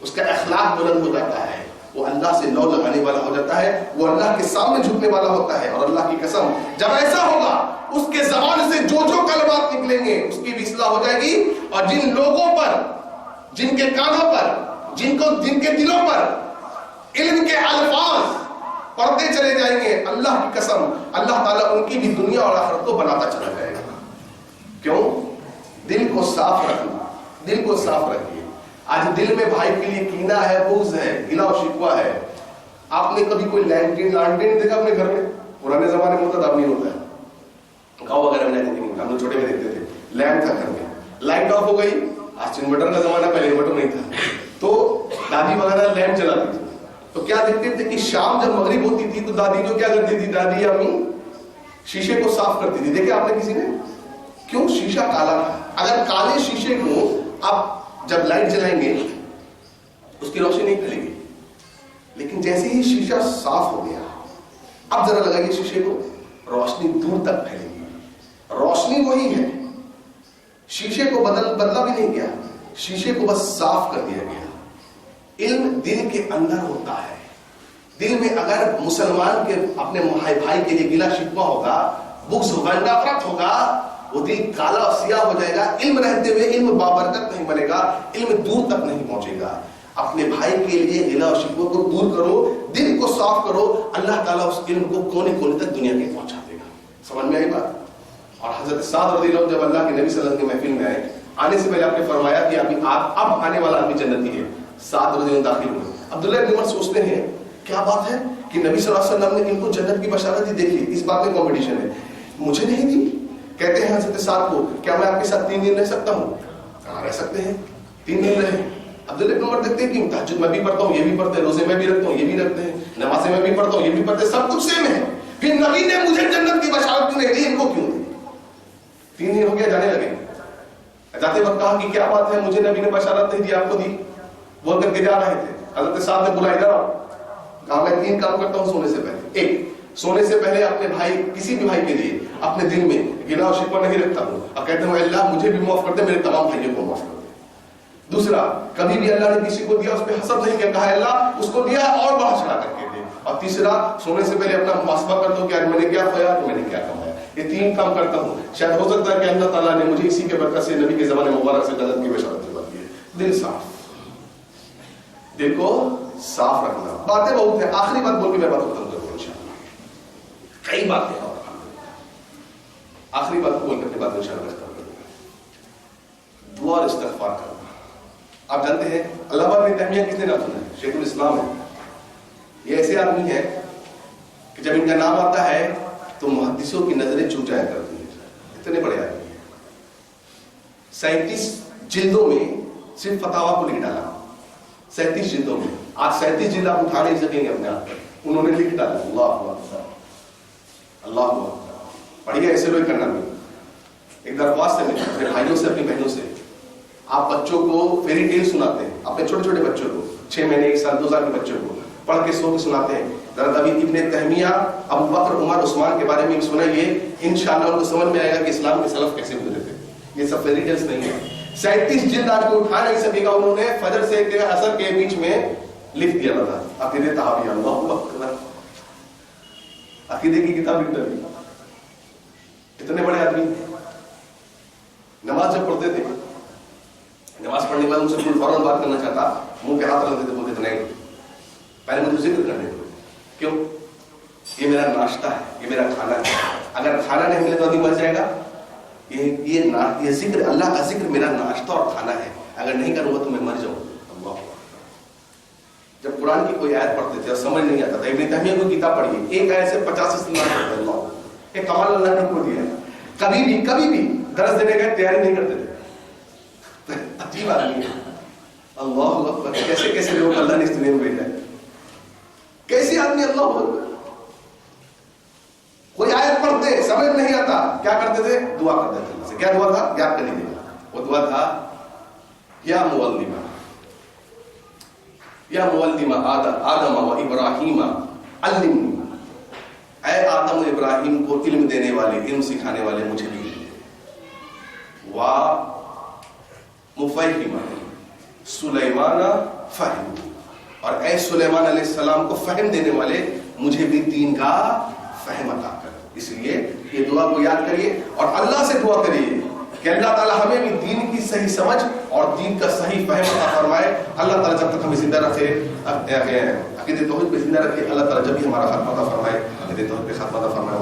اس کا اخلاق بلند ہو جاتا ہے, وہ اللہ سے لو لگانے والا ہو جاتا ہے, وہ اللہ کے سامنے جھکنے والا ہوتا ہے. اور اللہ کی قسم جب ایسا ہوگا اس کے زبان سے جو کلمات نکلیں گے اس کی بھی اصلاح ہو جائے گی. اور جن لوگوں پر, جن کے کانوں پر, جن کے دلوں پر علم کے الفاظ پڑھتے چلے جائیں گے, اللہ کی قسم اللہ تعالیٰ ان کی بھی دنیا اور آخرت کو بناتا چلا جائے گا. کیوں؟ دل کو صاف رکھنا, دل کو صاف رکھیے. آج دل میں بھائی کے لیے کینہ ہے, بغض ہے, گلہ و شکوہ ہے. آپ نے کبھی کوئی لانٹین دیکھا اپنے گھر میں؟ پرانے زمانے میں ہوتا تھا, اب نہیں ہوتا ہے. گاؤں وغیرہ میں ہم لوگ چھوٹے میں دیکھتے تھے, لینڈ تھا گھر میں, لائٹ آف ہو گئی. آج انورٹر کا زمانہ, پہلے انورٹر نہیں تھا, تو دادی وغیرہ لینڈ چلاتی تھی. تو کیا دیکھتے تھے کہ شام جب مغرب ہوتی تھی تو دادی جو کیا کرتی تھی, دادی امی شیشے کو صاف کرتی تھی. دیکھیں آپ نے کسی نے؟ کیوں؟ شیشہ کالا تھا. اگر کالے شیشے کو آپ جب لائٹ جلائیں گے اس کی روشنی نہیں پھیلے گی, لیکن جیسے ہی شیشہ صاف ہو گیا اب ذرا لگائیے شیشے کو, روشنی دور تک پھیلے گی. روشنی وہی ہے, شیشے کو بدلا بھی نہیں گیا, شیشے کو بس صاف کر دیا گیا. علم دل کے اندر ہوتا ہے. دل میں اگر مسلمان کے اپنے بھائی کے لیے گلہ شکوہ ہوگا, بغض ہوگا, نفرت ہوگا, وہ دل کالا اور سیاہ ہو جائے گا. علم رہتے ہوئے علم بابرکت نہیں بنے گا, علم دور تک نہیں پہنچے گا. اپنے بھائی کے لیے گلہ اور شکوہ کو دور کرو, دل کو صاف کرو, اللہ تعالیٰ اس علم کو کونے کونے تک دنیا کے پہنچا دے گا. سمجھ میں آئی بات؟ اور حضرت سعد رضی اللہ عنہ جب اللہ کے نبی صلی اللہ علیہ وسلم کی محفل میں آئے, آنے سے پہلے آپ نے فرمایا کہ اب آنے والا آدمی جنتی ہے. سعد رضی اللہ عنہ داخل ہوئے. عبداللہ بن عمر سوچتے ہیں کیا بات ہے کہ نبی صلی اللہ علیہ وسلم نے ان کو جنت کی بشارت دی. دیکھیے اس بات میں کمپٹیشن ہے, مجھے نہیں دی. کہتے ہیں حضرت سعد کو, کیا میں آپ کے ساتھ 3 دن رہ سکتا ہوں؟ کہاں رہ سکتے ہیں, 3 دن رہے. عبداللہ بن عمر دیکھتے ہیں کہ تہجد میں بھی پڑھتا ہوں, یہ بھی پڑھتے ہیں, روزے میں بھی رکھتا ہوں, یہ بھی رکھتے ہیں, نمازیں میں بھی پڑھتا ہوں, یہ بھی پڑھتے ہیں, سب کچھ سیم ہے. پھر نبی نے مجھے جنت کی بشارت کیوں نہیں دی, ان کو کیوں دی؟ 3 دن ہو گیا, جانے لگے. جاتے وقت کہا کہ کیا بات ہے, مجھے نبی نے بشارت نہیں دی, آپ کو دی. بول کر کے جا رہے تھے. حضرت صاحب نے بولا ادھر آؤ. کہا میں 3 کام کرتا ہوں سونے سے پہلے. 1, سونے سے پہلے اپنے بھائی, کسی بھی بھائی کے لیے اپنے دل میں گناہ اور شکوہ نہیں رکھتا ہوں, اور کہتا ہوں اللہ مجھے بھی معاف کر دے, میرے تمام بھائیوں کو معاف کر دے. دوسرا، کبھی بھی اللہ نے کسی کو دیا اس پہ حسد نہیں کیا، کہا اللہ اس کو دیا اور بڑھا چڑھا کر کے دے. اور تیسرا، سونے سے پہلے اپنا محاسبہ کرتا ہوں کہ آج میں نے کیا کھویا تو میں نے کیا کمایا. یہ 3 کام کرتا ہوں. شاید ہو سکتا ہے کہ اللہ تعالیٰ نے مجھے اسی کے برکت سے نبی کے زمانے مبارک سے غلط کی بشارت دی ہے. دل صاف، دل کو صاف رکھنا. باتیں بہت ہیں، آخری بات بول کے میں بات ختم کروں انشاءاللہ. کئی باتیں ہیں اور آخری بات بول کر اپنی بات انشاءاللہ ختم کروں. دعا اور استغفار کرنا. آپ جانتے ہیں علامہ ابن تیمیہ کس نے نام سنا ہے؟ شیخ الاسلام ہے. یہ ایسے آدمی ہے کہ جب ان کا نام آتا ہے تو محدثوں کی نظریں چوٹ جایا کرتی ہیں. اتنے بڑے آدمی ہیں. 37 جلدوں میں صرف فتاوا کو لکھ ڈالا. 37 جلدوں میں. آج 37 جلد آپ اٹھا نہیں سکیں گے اپنے ہاتھ پر. انہوں نے لکھ ڈالا. اللہ اللہ پڑھیے ایسے لوگ کرنا بھی. ایک درخواست ہے میری اپنے بھائیوں سے اپنی بہنوں سے، آپ بچوں کو فیری ٹیل سناتے ہیں، اپنے چھوٹے چھوٹے بچوں کو 6 مہینے 1 سال 2 سال کے بچوں کو پڑھ کے سو کے سناتے ہیں. ذرا ابھی ابن تیمیہ، ابو بکر، عمر، عثمان کے بارے میں سنائیے، انشاءاللہ ان کو سمجھ میں آئے گا کہ اسلام کے سلف کیسے گزرے تھے. یہ سب فیری ٹیلز نہیں ہے. 37 جلد آج کو اٹھا نہیں سکے گا. انہوں نے فجر سے عصر کے بیچ میں لکھ دیا تھا عقیدہ طحاویہ. اللہ اکبر، عقیدے کی کتاب لکھ ڈالی. اتنے بڑے آدمی. نماز جب پڑھتے تھے، نماز پڑھنے کے بعد ان سے کوئی فوراً بات کرنا چاہتا، منہ پہ ہاتھ رکھتے تھے، بولتے تھے نہیں پہلے مجھے ذکر کرنے دو. کیوں؟ یہ میرا ناشتہ ہے، یہ میرا کھانا ہے. اگر کھانا نہیں ملے تو آدمی مر جائے گا. یہ ذکر، اللہ کا ذکر میرا ناشتہ اور کھانا ہے. اگر نہیں کروں گا تو میں مر جاؤں. اللہ. جب قرآن کی کوئی آیت پڑھتے تھے اور سمجھ نہیں آتا تھا، ابن تیمیہ کو کتاب پڑھیے، ایک آیت سے 50 استعمال کرتے ہیں. اللہ، ایک کمال اللہ نے کو دیا ہے. کبھی بھی درس دینے کا تیاری نہیں کرتے تھے. عجیب آدمی ہے. اللہ اکبر. کیسے کیسے لوگ اللہ نے اس دنیا میں بھیجا ہے. کیسے آدمی. اللہ اکبر. کوئی آیت پڑھتے سمجھ نہیں آتا، کیا کرتے تھے؟ دعا کرتے تھے اللہ سے. کیا دعا تھا؟ یاد کر لیجیے. وہ دعا تھا یا معلم آدم و ابراہیم علمنی. اے آدم و ابراہیم کو علم دینے والے، علم سکھانے والے مجھے بھی. وا مفہم سلیمان فہم، اور اے سلیمان علیہ السلام کو فہم دینے والے مجھے بھی دین کا فہم عطا کر. اس لیے یہ دعا کو یاد کریے اور اللہ سے دعا کریے کہ اللہ تعالیٰ ہمیں بھی دین کی صحیح سمجھ اور دین کا صحیح فہم عطا فرمائے. اللہ تعالیٰ جب تک ہمیں زندہ رکھے، عقیدہ توحید پہ زندہ رکھے، اللہ تعالیٰ جب بھی ہمارا خاتمہ عطا فرمائے، عقیدہ توحید پہ خاتمہ عطا فرمائے.